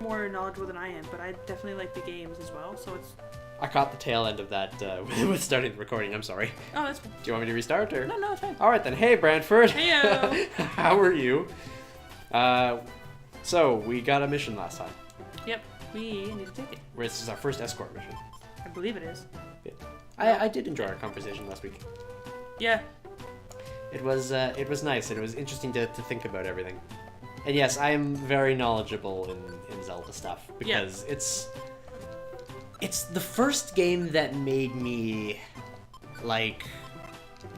more knowledgeable than I am, but I definitely like the games as well. So it's. I caught the tail end of that with starting the recording. I'm sorry. Oh, that's fine. Do you want me to restart or? No, it's fine. All right then. Hey, BrantFurred. Heyo. How are you? So we got a mission last time. Yep, we need to take it. This is our first escort mission. I believe it is. Yeah. I did enjoy our conversation last week. Yeah. It was nice, and it was interesting to think about everything. And yes, I am very knowledgeable in Zelda stuff because it's the first game that made me like,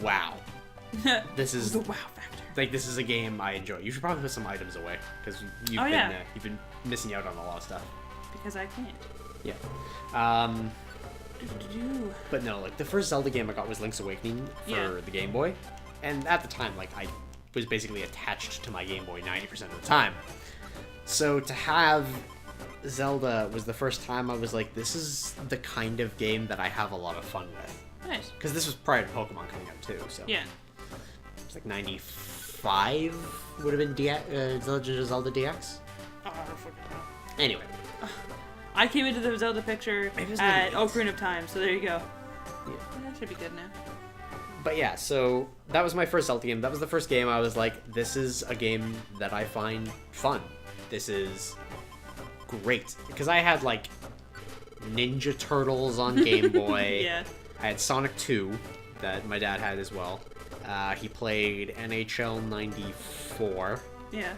wow. This is the wow factor. Like, this is a game I enjoy. You should probably put some items away because you've been missing out on a lot of stuff. Because I can't. Yeah. But no, like the first Zelda game I got was Link's Awakening for the Game Boy, and at the time, like I was basically attached to my Game Boy 90% of the time. So to have Zelda was the first time I was like, this is the kind of game that I have a lot of fun with. Nice. Because this was prior to Pokemon coming out too, so yeah, it's like 95 would have been Zelda DX. Oh, I don't fucking know. Anyway. I came into the Zelda picture at Ocarina of Time, so there you go. Yeah. That should be good now. But yeah, so that was my first Zelda game. That was the first game I was like, this is a game that I find fun. This is great. Because I had like Ninja Turtles on Game Boy. Yeah. I had Sonic 2 that my dad had as well. He played NHL 94. Yeah.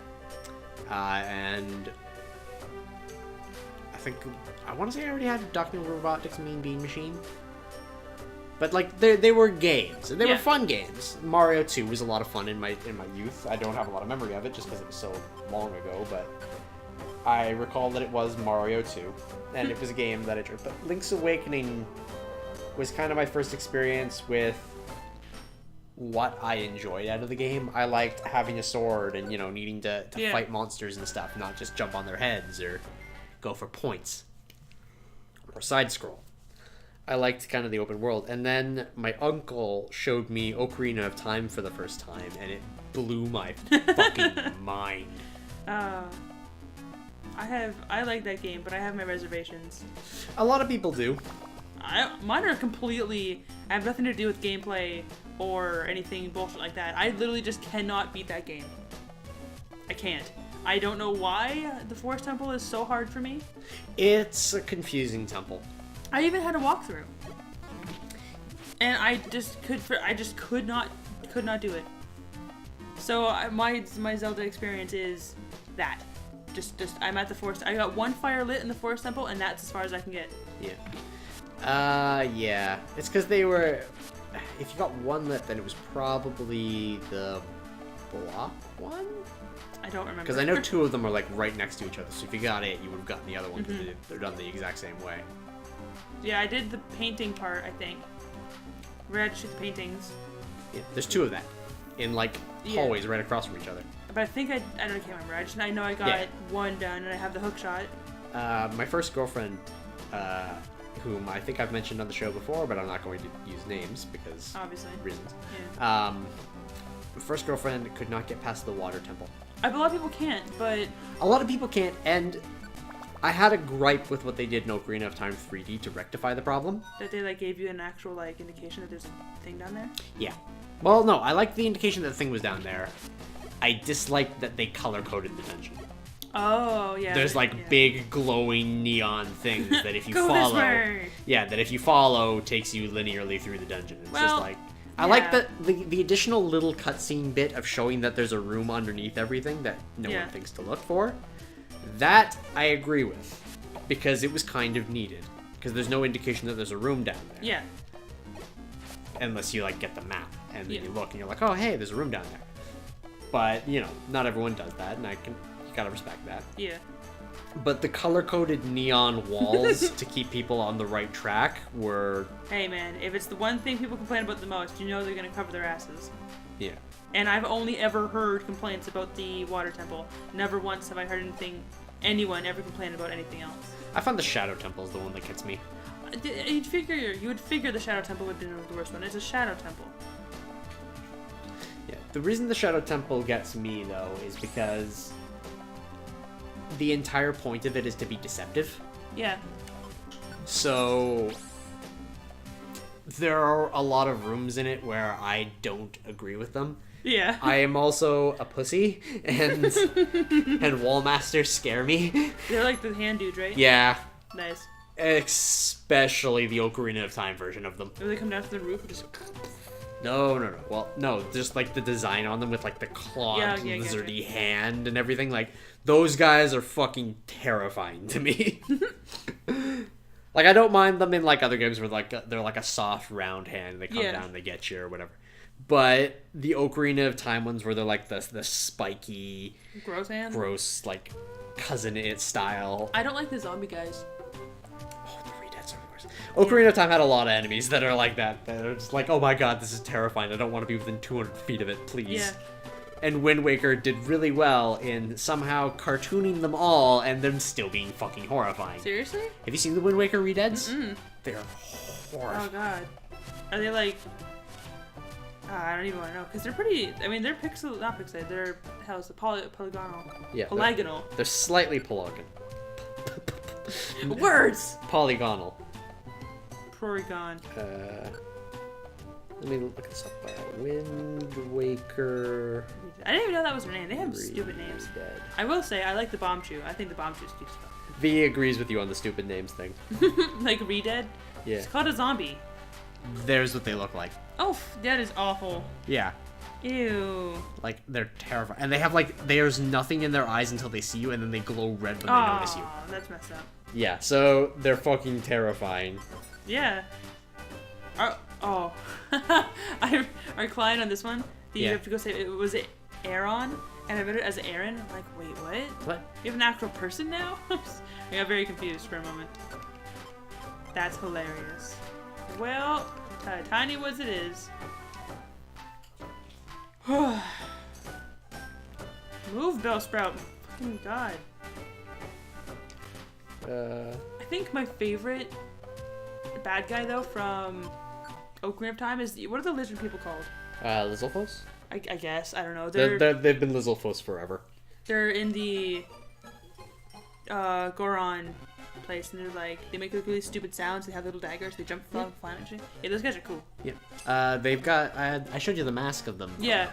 And I want to say I already had Dr. Robotnik's Mean Bean Machine. But like they were games, and they were fun games. Mario 2 was a lot of fun in my youth. I don't have a lot of memory of it just because it was so long ago, but I recall that it was Mario 2, and it was a game that I enjoyed. But Link's Awakening was kind of my first experience with what I enjoyed out of the game. I liked having a sword and, needing to fight monsters and stuff, not just jump on their heads or go for points or side scroll. I liked kind of the open world. And then my uncle showed me Ocarina of Time for the first time, and it blew my fucking mind. I like that game, but I have my reservations. A lot of people do. Mine are completely... I have nothing to do with gameplay or anything bullshit like that. I literally just cannot beat that game. I can't. I don't know why the Forest Temple is so hard for me. It's a confusing temple. I even had a walkthrough, and I just could not do it. So my Zelda experience is that. Just I'm at the forest. I got one fire lit in the Forest Temple, and that's as far as I can get. Yeah. Yeah. It's because they were. If you got one lit, then it was probably the block one. I don't remember. Because I know two of them are like right next to each other. So if you got it, you would have gotten the other one. Because they're done the exact same way. Yeah, I did the painting part, I think. Where I had to shoot the paintings. Yeah, there's two of that. In, like, hallways right across from each other. But I think I can't remember. I know I got one done, and I have the hook shot. My first girlfriend, whom I think I've mentioned on the show before, but I'm not going to use names because... Obviously. Reasons. Yeah. My first girlfriend could not get past the water temple. A lot of people can't, but... A lot of people can't, and... I had a gripe with what they did in Ocarina of Time 3D to rectify the problem. That they, like, gave you an actual, like, indication that there's a thing down there? Yeah. Well, no, I liked the indication that the thing was down there. I disliked that they color-coded the dungeon. Oh, yeah. There's, like, big, glowing neon things that if you Go follow... this way! Yeah, that if you follow, takes you linearly through the dungeon. It's just like... I like the additional little cutscene bit of showing that there's a room underneath everything that no one thinks to look for. That I agree with, because it was kind of needed. Because there's no indication that there's a room down there. Yeah. Unless you, like, get the map, and then you look, and you're like, oh, hey, there's a room down there. But, not everyone does that, and you gotta respect that. Yeah. But the color-coded neon walls to keep people on the right track were... Hey, man, if it's the one thing people complain about the most, you know they're gonna cover their asses. Yeah. And I've only ever heard complaints about the water temple. Never once have I heard anyone ever complain about anything else. I found the Shadow Temple is the one that gets me. You would figure the Shadow Temple would be the worst one. It's a Shadow Temple. Yeah. The reason the Shadow Temple gets me, though, is because the entire point of it is to be deceptive. Yeah. So there are a lot of rooms in it where I don't agree with them. Yeah. I am also a pussy, and wall masters scare me. They're like the hand dudes, right? Yeah. Nice. Especially the Ocarina of Time version of them. Do they come down to the roof and just... No. Well, no, just like the design on them with like the clawed lizardy hand and everything. Like, those guys are fucking terrifying to me. Like, I don't mind them in like other games where like they're like a soft round hand and they come down and they get you or whatever. But the Ocarina of Time ones where they're like the spiky, gross like cousin it style. I don't like the zombie guys. Oh, the Redeads are the worst. Ocarina of Time had a lot of enemies that are like that. They're just like, oh my god, this is terrifying. I don't want to be within 200 feet of it, please. Yeah. And Wind Waker did really well in somehow cartooning them all and them still being fucking horrifying. Seriously? Have you seen the Wind Waker Redeads? Mm-mm. They're horrifying. Oh god. Are they like... I don't even want to know, because they're pretty... I mean, they're not pixelated, they're... How's the polygonal? Yeah. Polygonal. They're slightly polygonal. Words! Polygonal. Porygon. Let me look this up. Wind Waker... I didn't even know that was their name. They have stupid names. Dead. I will say, I like the Bombchu. I think the Bombchu's cute stuff. V agrees with you on the stupid names thing. Like Redead? Yeah. It's called a zombie. There's what they look like. Oh, that is awful. Yeah. Ew. Like, they're terrifying. And they have, like, there's nothing in their eyes until they see you, and then they glow red when they notice you. That's messed up. Yeah, so they're fucking terrifying. Yeah. Our client on this one, you have to go say, was it Aaron? And I read it as Aaron. I'm like, wait, what? What? You have an actual person now? I got very confused for a moment. That's hilarious. Well, tiny was it is. Move, Bellsprout. Fucking god. I think my favorite bad guy, though, from Ocarina of Time is... What are the lizard people called? Lizalfos? I guess. I don't know. They've been Lizalfos forever. They're in the Goron place, and they're like... They make really stupid sounds. They have little daggers. They jump from flying and shit. Yeah, those guys are cool. Yeah. They've got... I showed you the mask of them. Yeah.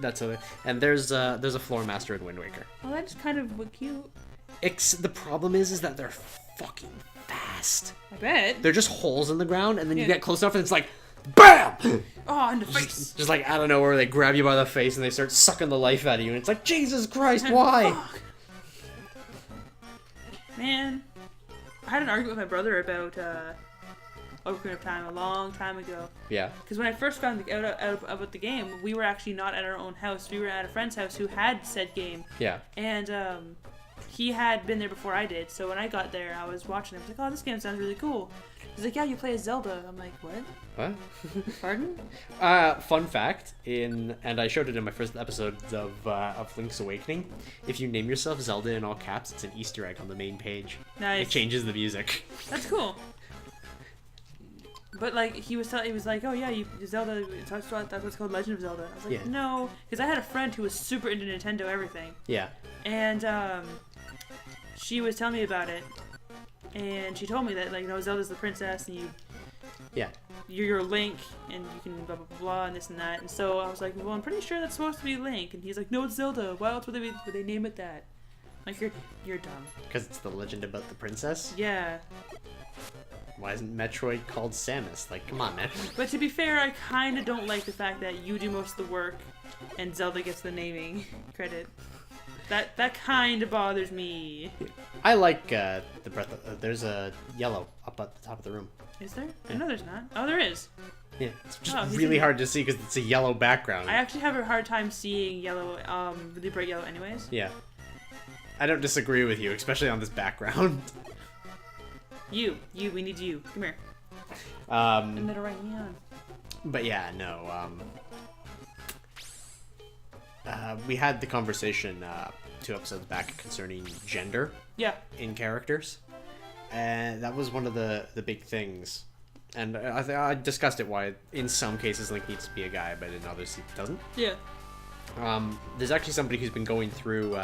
That's and there's a floor master in Wind Waker. Oh, that's kind of cute. The problem is that they're fucking fast. I bet. They're just holes in the ground, and then you get close enough, and it's like, BAM! Oh, in the face. Just like out of nowhere, they grab you by the face, and they start sucking the life out of you, and it's like, Jesus Christ, why? Fuck. Man, I had an argument with my brother about Ocarina of Time a long time ago. Yeah. Because when I first found out about the game, we were actually not at our own house. We were at a friend's house who had said game. Yeah. And he had been there before I did. So when I got there, I was watching him. I was like, oh, this game sounds really cool. He's like, yeah, you play as Zelda. I'm like, what? What? Pardon? Fun fact, and I showed it in my first episode of Link's Awakening. If you name yourself Zelda in all caps, it's an Easter egg on the main page. Nice. It changes the music. That's cool. But like he was like, oh yeah, Zelda. That's what's called Legend of Zelda. I was like, no, because I had a friend who was super into Nintendo everything. Yeah. And she was telling me about it, and she told me that like, Zelda's the princess, and you're Link, and you can blah blah blah and this and that. And so I was like, well, I'm pretty sure that's supposed to be Link. And he's like, no, it's Zelda. Why else would they name it that? Like you're dumb. Because it's the legend about the princess. Yeah. Why isn't Metroid called Samus? Like, come on, man. But to be fair, I kind of don't like the fact that you do most of the work and Zelda gets the naming credit. That kind of bothers me. I like the breath. There's a yellow up at the top of the room. Is there? Yeah. No, there's not. Oh, there is. Yeah, it's just really hard to see because it's a yellow background. I actually have a hard time seeing yellow, really bright yellow anyways. Yeah. I don't disagree with you, especially on this background. You, we need you. Come here. And that'll write me on. But yeah, no. We had the conversation 2 episodes back concerning gender. Yeah. In characters, and that was one of the big things. And I discussed it why in some cases Link needs to be a guy, but in others he doesn't. Yeah. There's actually somebody who's been going through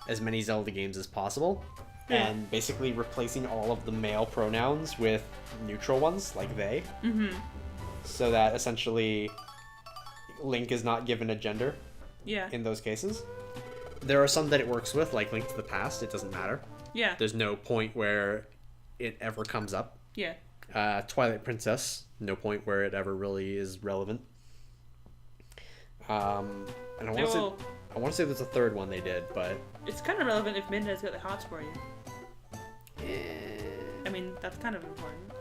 as many Zelda games as possible, Yeah. and basically replacing all of the male pronouns with neutral ones, like they. Mm-hmm. So that essentially Link is not given a gender Yeah. in those cases. There are some that it works with, like Link to the Past. It doesn't matter. Yeah. There's no point where it ever comes up. Yeah. Twilight Princess, no point where it ever really is relevant. And I want to say there's a third one they did, but It's kind of relevant if Midna's got the hots for you. I mean, that's kind of important.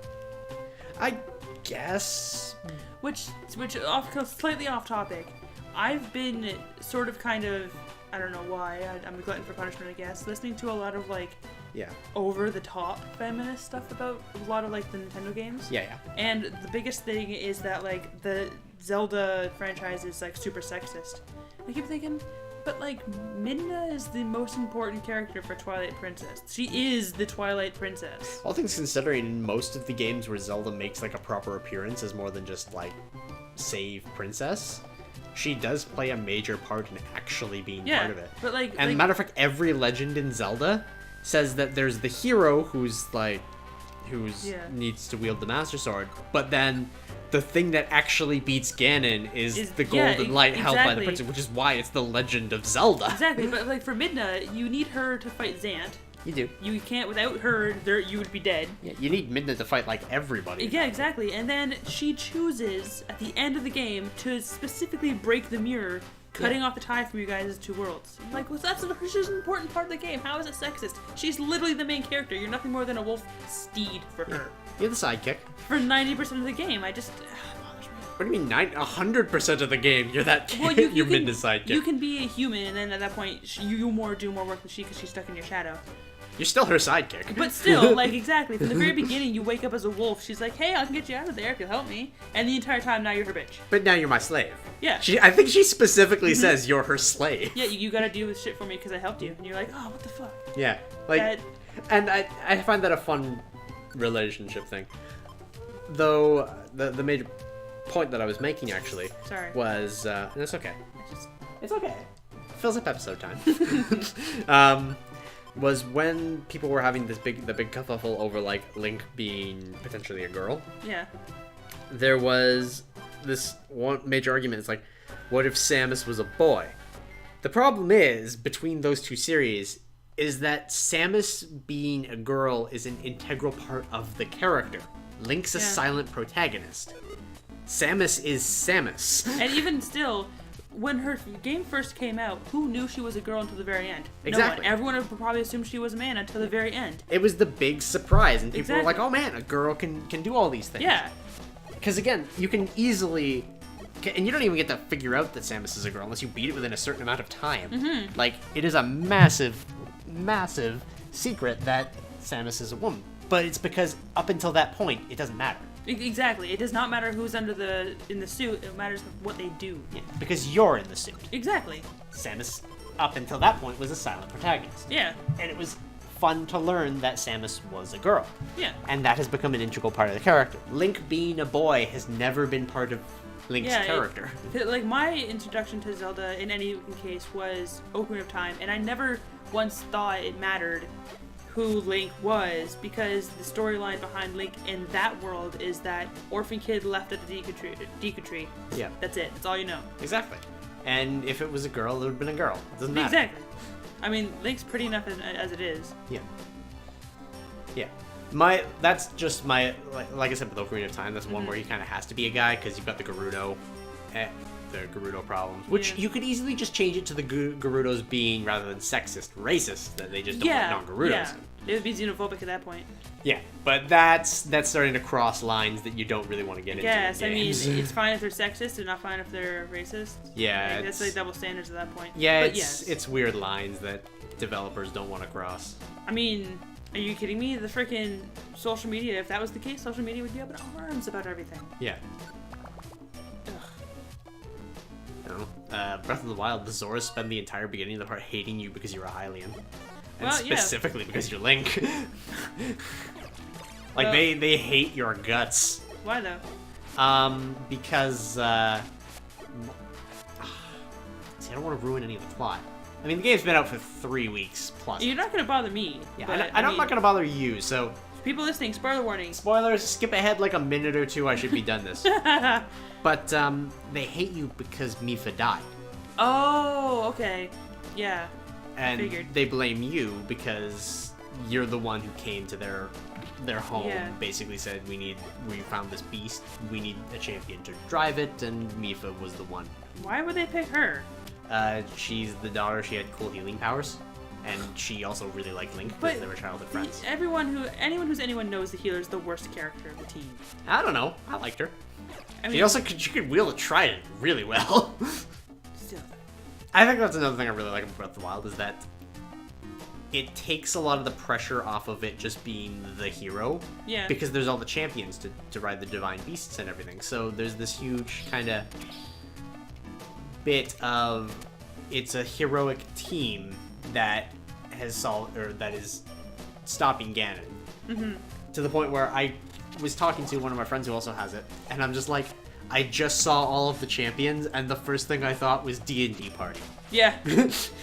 I guess. Which slightly off topic. I've been sort of kind of, I don't know why, I'm a glutton for punishment, I guess, listening to a lot of like Yeah. over the top feminist stuff about a lot of like the Nintendo games. Yeah. And the biggest thing is that like the Zelda franchise is like super sexist. I keep thinking, but like Midna is the most important character for Twilight Princess. She is the Twilight Princess. All things considering, most of the games where Zelda makes like a proper appearance is more than just like save Princess. She does play a major part in actually being part of it. But like, And matter of fact, every legend in Zelda says that there's the hero who's needs to wield the Master Sword, but then the thing that actually beats Ganon is the golden light held by the princess, which is why it's the Legend of Zelda. Exactly, but like for Midna, you need her to fight Zant. You do. You can't, without her, you would be dead. Yeah, you need Midna to fight like everybody. Yeah, exactly. And then she chooses at the end of the game to specifically break the mirror, cutting off the tie from you guys' two worlds. I'm like, well, she's an important part of the game. How is it sexist? She's literally the main character. You're nothing more than a wolf steed for her. You're the sidekick. For 90% of the game, it bothers me. What do you mean 100% of the game? You're that Well, you're Midna's sidekick. You can be a human, and then at that point, you do more work than she because she's stuck in your shadow. You're still her sidekick. But still, like, exactly. From the very beginning, you wake up as a wolf. She's like, hey, I can get you out of there if you'll help me. And the entire time, now you're her bitch. But now you're my slave. Yeah. I think she specifically says you're her slave. Yeah, you gotta do this shit for me because I helped you. And you're like, oh, what the fuck? Yeah. Like, and I find that a fun relationship thing. Though, the major point that I was making, actually, was, and it's okay. It's okay. Fills up episode time. Was when people were having the big kerfuffle over like Link being potentially a girl. Yeah. There was this one major argument. It's like, what if Samus was a boy? The problem is between those two series is that Samus being a girl is an integral part of the character. Link's a silent protagonist. Samus is Samus. And even still, when her game first came out, who knew she was a girl until the very end? Exactly. No one. Everyone would probably assumed she was a man until the very end. It was the big surprise, and people were like, oh man, a girl can do all these things. Yeah. Because again, you can easily... And you don't even get to figure out that Samus is a girl unless you beat it within a certain amount of time. Mm-hmm. Like, it is a massive, massive secret that Samus is a woman. But it's because up until that point, it doesn't matter. Exactly. It does not matter who's in the suit. It matters what they do. Yeah, because you're in the suit. Exactly. Samus, up until that point, was a silent protagonist. Yeah. And it was fun to learn that Samus was a girl. Yeah. And that has become an integral part of the character. Link being a boy has never been part of Link's character. Like, my introduction to Zelda, in any case, was Ocarina of Time, and I never once thought it mattered who Link was, because the storyline behind Link in that world is that orphan kid left at the Deku Tree. Yeah. That's it. That's all you know. Exactly. And if it was a girl, it would have been a girl. It doesn't matter. Exactly. I mean, Link's pretty enough as it is. Yeah. Yeah. That's just my, like I said with Ocarina of Time, that's one where he kind of has to be a guy, because you've got the Gerudo problems, which you could easily just change it to the Gerudos being, rather than sexist, racist, that they just don't want non-Gerudos. Yeah, it would be xenophobic at that point. Yeah, but that's starting to cross lines that you don't really want to get into. Yes, I mean, it's fine if they're sexist, and not fine if they're racist. Yeah, like, that's like double standards at that point. Yeah, but it's weird lines that developers don't want to cross. I mean, are you kidding me? The freaking social media, if that was the case, social media would be up in arms about everything. Yeah. No. Breath of the Wild, the Zoras spend the entire beginning of the part hating you because you're a Hylian. And specifically because you're Link. Like, they hate your guts. Why though? Because, see, I don't want to ruin any of the plot. I mean, the game's been out for 3 weeks plus. You're not gonna bother me. Yeah, but, I'm not gonna bother you, so... People listening, spoiler warning. Spoilers, skip ahead like a minute or two, I should be done this. But, they hate you because Mifa died. Oh, okay. Yeah. And Figured. they blame you because you're the one who came to their home, basically said, we found this beast, we need a champion to drive it, and Mifa was the one. Why would they pick her? She's the daughter, she had cool healing powers, and she also really liked Link because they were childhood friends. Anyone who's knows the healer's the worst character of the team. I don't know, I liked her. I mean, She could wield a trident really well. Still. I think that's another thing I really like about Breath of the Wild, is that it takes a lot of the pressure off of it just being the hero. Yeah. Because there's all the champions to ride the divine beasts and everything. So there's this huge kind of bit of it's a heroic team that that is stopping Ganon. Mm-hmm. To the point where I was talking to one of my friends who also has it, and I'm just like, I just saw all of the champions, and the first thing I thought was D&D party. Yeah.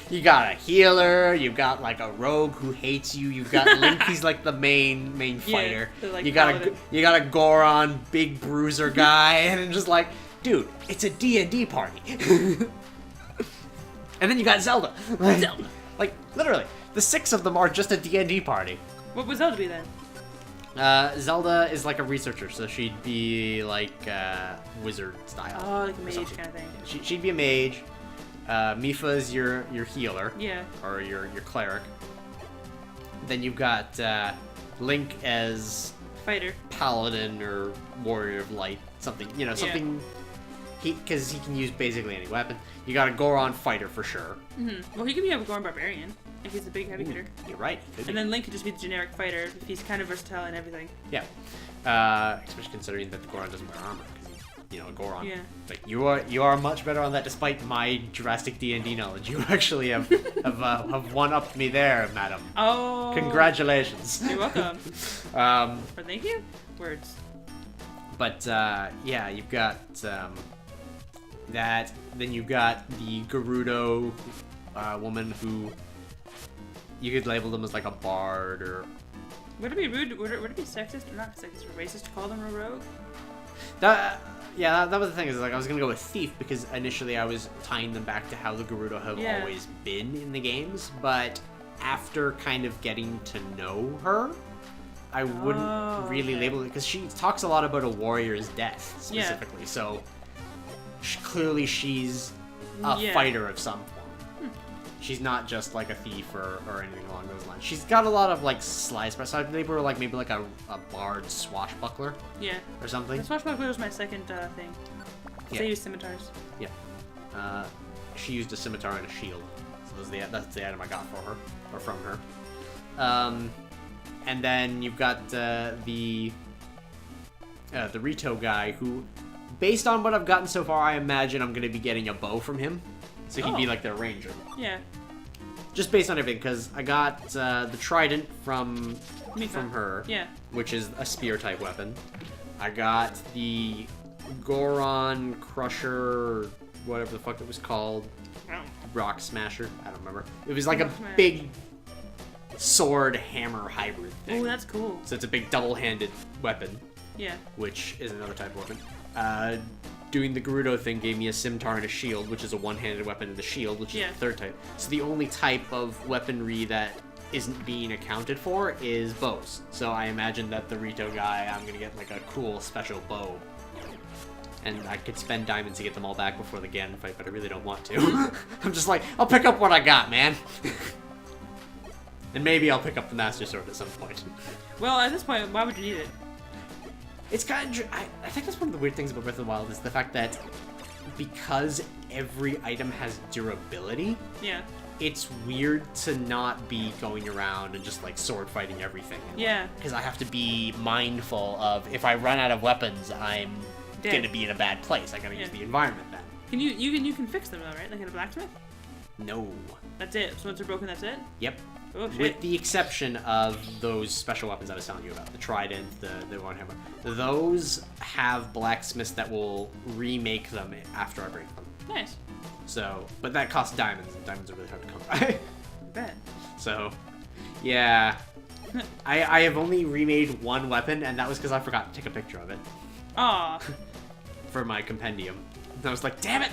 You got a healer, you got like a rogue who hates you, you've got Link, he's like the main fighter. Like you got a Goron, big bruiser guy, and it's just like, dude, it's a D&D party. And then you got Zelda. Zelda. Like, literally, the 6 of them are just a D&D party. What would Zelda be then? Zelda is like a researcher, so she'd be like wizard style. Oh, like a mage kind of thing. She'd be a mage. Mifa's your healer. Yeah. Or your cleric. Then you've got Link as Fighter. Paladin or Warrior of Light, something, something. Because he can use basically any weapon. You got a Goron fighter for sure. Mm-hmm. Well, he could be a Goron barbarian if he's a big heavy hitter. You're right. And then Link could just be the generic fighter if he's kind of versatile and everything. Yeah. Especially considering that the Goron doesn't wear armor because he's, a Goron. Yeah. Like you are much better on that, despite my drastic D&D knowledge. You actually have one-upped me there, madam. Oh. Congratulations. You're welcome. Or thank you. Words. But yeah, you've got that. Then you've got the Gerudo woman who you could label them as like a bard or. Would it be rude? Would it be sexist or not sexist or racist to call them a rogue? That was the thing, is like I was gonna go with thief because initially I was tying them back to how the Gerudo have always been in the games, but after kind of getting to know her, I wouldn't really label it because she talks a lot about a warrior's death specifically. So clearly she's a fighter of some form. She's not just like a thief or anything along those lines. She's got a lot of like slice, but so maybe we're like a bard swashbuckler. Yeah. Or something. The swashbuckler was my second thing. Yeah. They use scimitars. Yeah. She used a scimitar and a shield. So that's the item I got for her or from her. And then you've got the Rito guy who, based on what I've gotten so far, I imagine I'm going to be getting a bow from him. So he'd be like their ranger. Yeah. Just based on everything, because I got the trident from her, which is a spear type weapon. I got the Goron Crusher, whatever the fuck it was called. Rock Smasher. I don't remember. It was like a big sword hammer hybrid thing. Oh, that's cool. So it's a big double-handed weapon. Yeah. Which is another type of weapon. Doing the Gerudo thing gave me a scimitar and a shield, which is a one-handed weapon, and the shield, which is the third type. So the only type of weaponry that isn't being accounted for is bows. So I imagine that the Rito guy, I'm gonna get like a cool special bow. And I could spend diamonds to get them all back before the Ganon fight, but I really don't want to. I'm just like, I'll pick up what I got, man. And maybe I'll pick up the Master Sword at some point. Well, at this point, why would you need it? It's kind of... I think that's one of the weird things about Breath of the Wild is the fact that because every item has durability, it's weird to not be going around and just like sword fighting everything. Because I have to be mindful of if I run out of weapons, I'm going to be in a bad place. I got to use the environment then. Can you can fix them though, right? Like in a blacksmith? No. That's it. So once they're broken, that's it? Yep. Oh, shit. With the exception of those special weapons I was telling you about, the trident, the one hammer. Those have blacksmiths that will remake them after I break them. Nice. So, but that costs diamonds, and diamonds are really hard to come by. I bet. So, yeah. I have only remade one weapon, and that was because I forgot to take a picture of it. Aw. For my compendium. And I was like, damn it!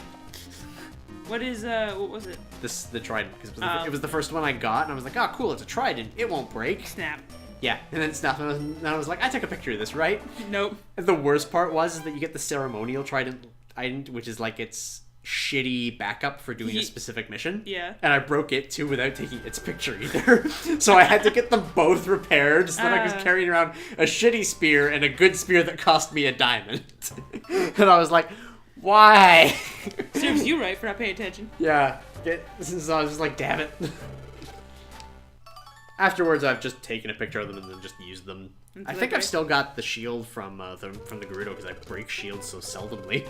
What was it? The trident, because it was the first one I got, and I was like, oh, cool, it's a trident. It won't break. Snap. Yeah, and then stuff, and I was like, I took a picture of this, right? Nope. And the worst part is that you get the ceremonial trident item, which is like its shitty backup for doing a specific mission. Yeah. And I broke it too without taking its picture either. So I had to get them both repaired so that I was carrying around a shitty spear and a good spear that cost me a diamond. And I was like, why? Serves you right for not paying attention. Yeah. So I was just like, damn it. Afterwards, I've just taken a picture of them and then just used them. I think I've still got the shield from the Gerudo because I break shields so seldomly.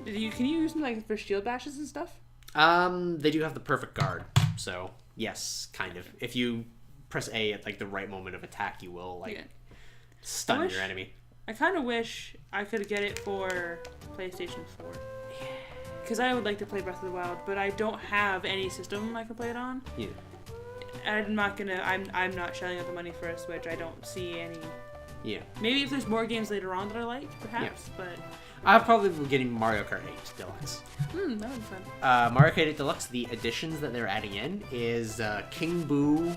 Can you use them like for shield bashes and stuff? They do have the perfect guard, so yes, kind of. If you press A at like the right moment of attack, you will stun your enemy. I kind of wish I could get it for PlayStation 4. Because I would like to play Breath of the Wild, but I don't have any system I can play it on. Yeah. I'm not shelling out the money for a Switch. I don't see any. Yeah. Maybe if there's more games later on that I like, perhaps, but. I'll probably be getting Mario Kart 8 Deluxe. That would be fun. Mario Kart 8 Deluxe, the additions that they're adding in is King Boo,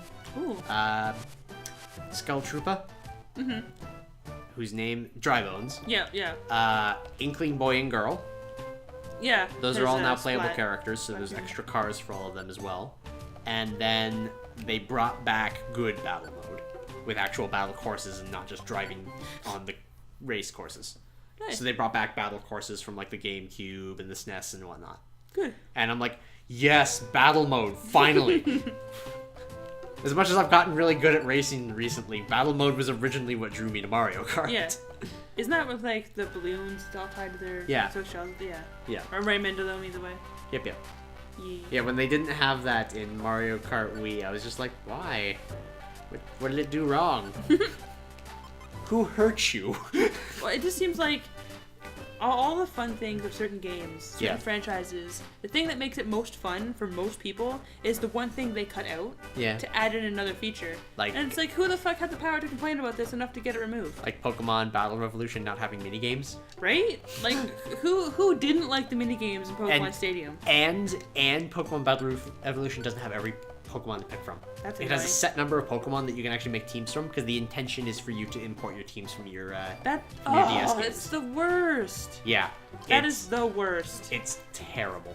Skull Troopa, whose name Dry Bones. Yeah. Inkling Boy and Girl. Yeah. Those are all now playable characters, so there's extra cars for all of them as well. And then they brought back good battle mode with actual battle courses and not just driving on the race courses. Nice. So they brought back battle courses from like the GameCube and the SNES and whatnot. Good. And I'm like, yes, battle mode, finally. As much as I've gotten really good at racing recently, battle mode was originally what drew me to Mario Kart. Yeah. Isn't that with like the balloons all tied to their shells? Yeah. Or right into them either way. Yep. Yeah, when they didn't have that in Mario Kart Wii, I was just like, why? What did it do wrong? Who hurt you? Well, it just seems like all the fun things of certain games, certain franchises, the thing that makes it most fun for most people is the one thing they cut out to add in another feature. And it's like, who the fuck had the power to complain about this enough to get it removed? Like Pokemon Battle Revolution not having minigames. Right? Like, who didn't like the minigames in Pokemon Stadium? And Pokemon Battle Evolution doesn't have every Pokemon to pick from. It has a set number of Pokemon that you can actually make teams from, because the intention is for you to import your teams from your DS games. It's the worst. Yeah. That is the worst. It's terrible.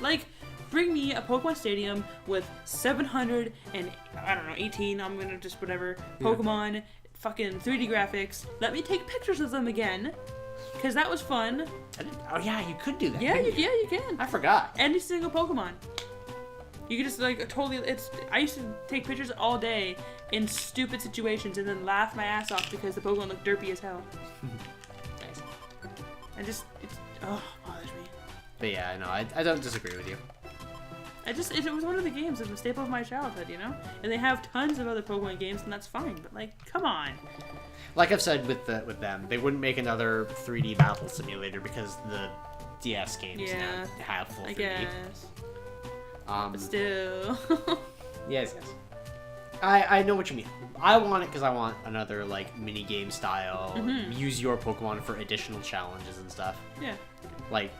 Like, bring me a Pokemon Stadium with 700 and, I don't know, 18, I'm gonna just whatever, Pokemon, fucking 3D graphics. Let me take pictures of them again, because that was fun. You could do that. Yeah, you can. I forgot. Any single Pokemon. You could just I used to take pictures all day in stupid situations and then laugh my ass off because the Pokemon looked derpy as hell. Nice. And it bothers me. But yeah, no, I don't disagree with you. It was one of the games that was a staple of my childhood, you know? And they have tons of other Pokemon games and that's fine, but like, come on. Like I've said with them, they wouldn't make another 3D battle simulator because the DS games now have full 3D. I guess. But still. Yes. I know what you mean. I want it because I want another like mini game style. Use your Pokemon for additional challenges and stuff. Yeah. Like,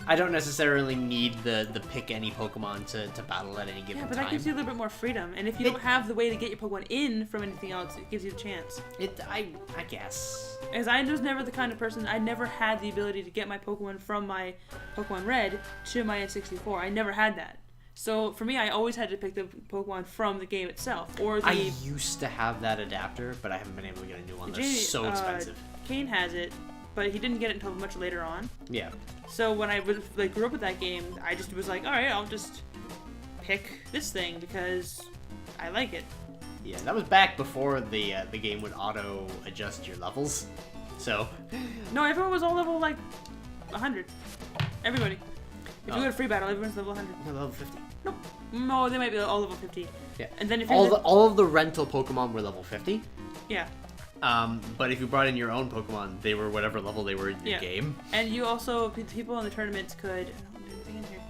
I don't necessarily need the pick any Pokemon to battle at any given time. Yeah, but that gives you a little bit more freedom. And if you don't have the way to get your Pokemon in from anything else, it gives you the chance. I guess. As I was never the kind of person, I never had the ability to get my Pokemon from my Pokemon Red to my N64. I never had that. So for me, I always had to pick the Pokemon from the game itself. I used to have that adapter, but I haven't been able to get a new one. They're so expensive. Kane has it, but he didn't get it until much later on. Yeah. So when I grew up with that game, I just was like, all right, I'll just pick this thing because I like it. Yeah, that was back before the game would auto adjust your levels. So. No, everyone was all level like 100. Everybody. If you go to free battle, everyone's level 100. No, level 50. Nope. No, they might be all level 50. Yeah. And then if all of the rental Pokemon were level 50. Yeah. But if you brought in your own Pokemon, they were whatever level they were in your game. And you also, people in the tournaments could, I don't do anything in here,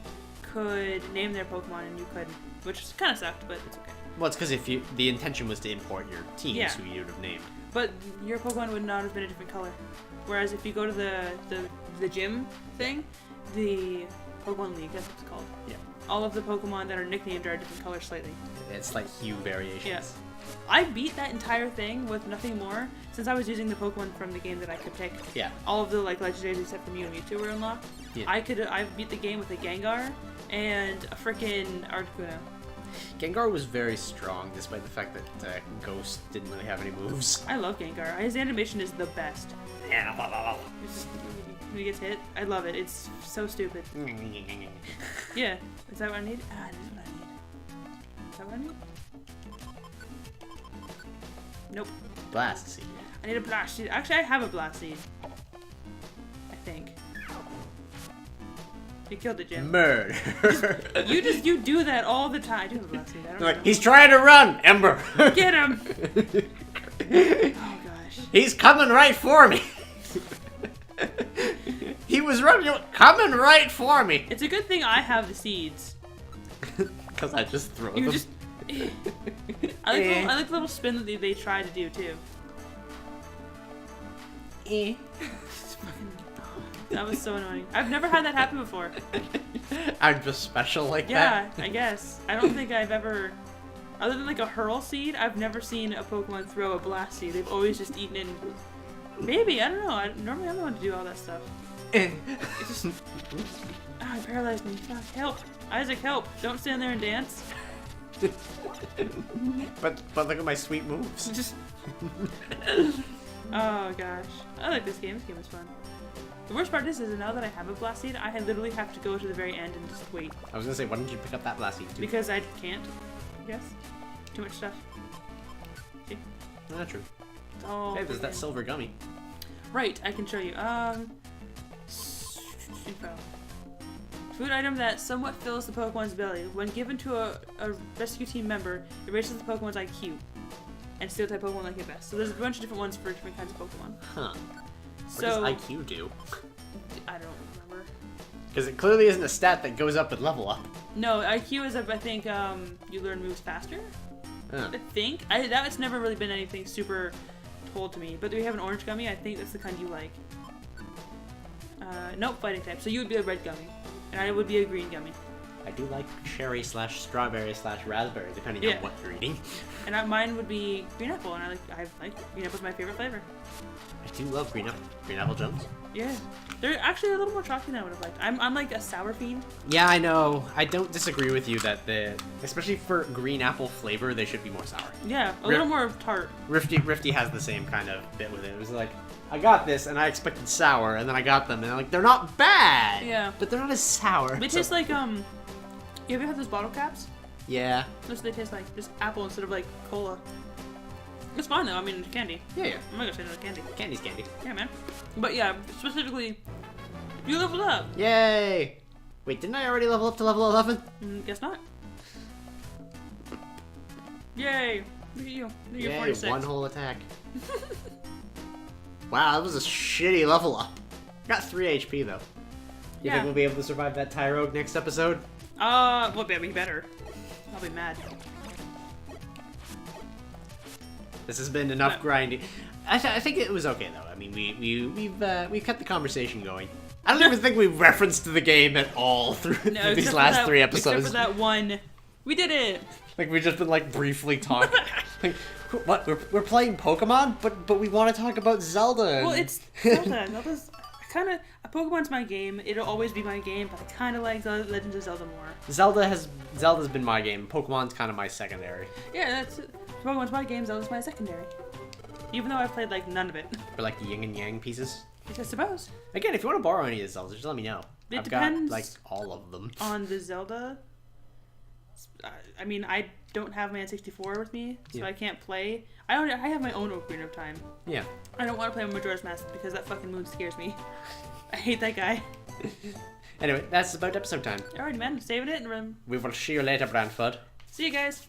could name their Pokemon and you couldn't, which kind of sucked, but it's okay. Well, it's because the intention was to import your teams who you would have named. But your Pokemon would not have been a different color. Whereas if you go to the gym thing, the Pokemon League, that's what it's called. Yeah. All of the Pokemon that are nicknamed are a different color slightly. It's like hue variations. Yeah. I beat that entire thing with nothing more since I was using the Pokemon from the game that I could pick. Yeah. All of the like legendaries except for Mew and Mewtwo were unlocked. Yeah. I beat the game with a Gengar and a freaking Articuno. Gengar was very strong, despite the fact that Ghost didn't really have any moves. I love Gengar. His animation is the best. It's just, when he gets hit, I love it. It's so stupid. Yeah. Is that what I need? Ah, this is what I need. Is that what I need? Nope. Blast Seed. I need a Blast Seed. Actually, I have a Blast Seed. I think. You killed it, Jim. Murder. You do that all the time. I do have a Blast Seed. I don't know. He's trying to run, Ember. Get him! Oh gosh. He's coming right for me. He was running, coming right for me. It's a good thing I have the seeds. Because I just throw them. You just. I like the little spin that they try to do too. That was so annoying. I've never had that happen before. I'm just special like that. Yeah, I guess. I don't think I've ever, other than like a Hurl Seed, I've never seen a Pokemon throw a Blast Seed. They've always just eaten it. Maybe, I don't know. Normally I'm the one to do all that stuff. It just, it paralyzed me. Fuck, help. Isaac, help. Don't stand there and dance. but look at my sweet moves. Just. Oh gosh. I like this game. This game is fun. The worst part is now that I have a Blast Seed, I literally have to go to the very end and just wait. I was gonna say, why didn't you pick up that Blast Seed too? Because I can't. I guess. Too much stuff. See? Not true. Oh. Hey, there's that silver gummy. Right, I can show you. Info. Food item that somewhat fills the Pokemon's belly. When given to a rescue team member, it raises the Pokemon's IQ. And steel type Pokemon like it best. So there's a bunch of different ones for different kinds of Pokemon. Huh. So, what does IQ do? I don't remember. Because it clearly isn't a stat that goes up with level up. No, IQ is, I think, you learn moves faster. Huh. I think. That's never really been anything super told to me. But do we have an orange gummy? I think that's the kind you like. Nope, fighting type. So you would be a red gummy. And I would be a green gummy. I do like cherry/strawberry/raspberry, depending on what you're eating. And mine would be green apple, and I like green apple's my favorite flavor. I do love green apple. Green apple Jones. Yeah, they're actually a little more chalky than I would have liked. I'm like a sour fiend. Yeah, I know. I don't disagree with you that especially for green apple flavor, they should be more sour. Yeah, a little more tart. Riffti has the same kind of bit with it. It was like, I got this and I expected sour, and then I got them and they're like, they're not bad. Yeah. But they're not as sour. They taste like you ever had those bottle caps? Yeah. Those they taste like just apple instead of like cola. It's fun though. I mean, it's candy. Yeah. I'm not gonna say no to candy. Candy's candy. Yeah, man. But yeah, specifically, you leveled up. Yay! Wait, didn't I already level up to level 11? Guess not. Yay! Look at you. You're Yay, 46. one whole attack. Wow, that was a shitty level up. Got 3 HP though. You think we'll be able to survive that Tyrogue next episode? Well, baby, better. I'll be mad. This has been enough grinding. I think it was okay though. I mean, we've kept the conversation going. I don't even think we've referenced the game at all through these last 3 episodes. Except for that one, we did it. Like we've just been like briefly talking. Like, what? We're playing Pokemon, but we want to talk about Zelda. Well, it's Zelda. Zelda's kind of Pokemon's my game. It'll always be my game, but I kind of like Legends of Zelda more. Zelda's been my game. Pokemon's kind of my secondary. Yeah, Pokemon's my game. Zelda's my secondary. Even though I've played like none of it. Or like the yin and yang pieces. I suppose. Again, if you want to borrow any of the Zeldas, just let me know. It I've depends got like all of them. On the Zelda. I mean, I don't have my N64 with me, so I can't play. I have my own Ocarina of Time. Yeah. I don't want to play Majora's Mask because that fucking moon scares me. I hate that guy. Anyway, that's about episode time. Alright, man. Saving it and We will see you later, BrantFurred. see you guys.